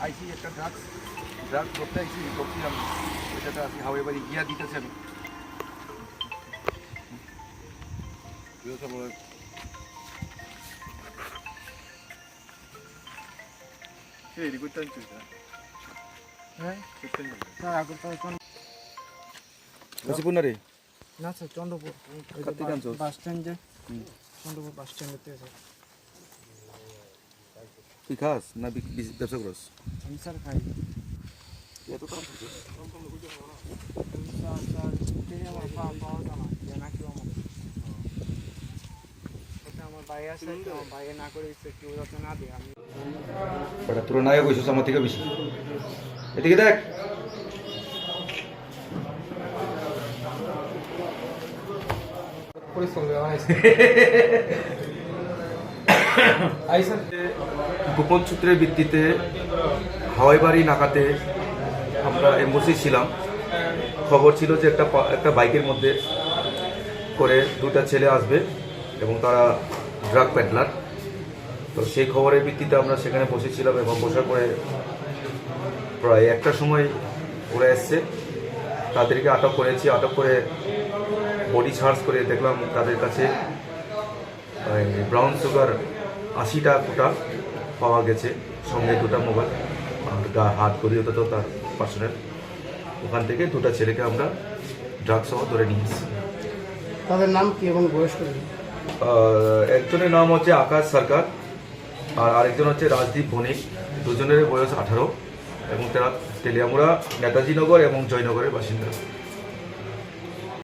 আইসি একটা ড্রাগস করতে আইসি করছিলাম, ওইটাতে আছি হাওয়াই বাড়ি গিয়া দিতেছি আমি। রে না স্যার চন্দ্রপুর বাস স্ট্যান্ড যে চন্দ্রপুর বাস স্ট্যান্ডেতে স্যার। তুই খাস না ব্যবসা করস? আমি স্যার খাই। এত দাম স্যার আমার পাওয়া যায় না, যে না কেউ আমাকে আমার ভাই আছে, আমার ভাইয়ে না করে দিচ্ছে, কেউ যাতে না দিয়ে আমি তোর নায়ক হয়েছিস আমার থেকে বেশি। এদিকে দেখ, গোপন সূত্রের ভিত্তিতে হাওয়াইবাড়ি নাকাতে আমরা এম্বসি ছিলাম। খবর ছিল যে একটা বাইকের মধ্যে করে দুটা ছেলে আসবে এবং তারা ড্রাগ পেডলার। তো সেই খবরের ভিত্তিতে আমরা সেখানে বসেছিলাম এবং বসার পরে প্রায় একটার সময় ওরা এসছে, তাদেরকে আটক করেছি। আটক করে বডি সার্চ করে দেখলাম তাদের কাছে ব্রাউন সুগার 80টা কোটা পাওয়া গেছে, সঙ্গে দুটা মোবাইল আর হাত গড়িয়ে হতো তার পার্সোনাল। ওখান থেকে দুটা ছেলেকে আমরা ড্রাগ সহ ধরে নিয়ে এসেছি। তাদের নাম কি এবং বয়স কত? একজনের নাম হচ্ছে আকাশ সরকার আর আরেকজন হচ্ছে রাজদীপ বণিক। দুজনের বয়স 18 এবং তারা তেলিয়ামুড়া, নেতাজি নগর এবং জয়নগরের বাসিন্দা।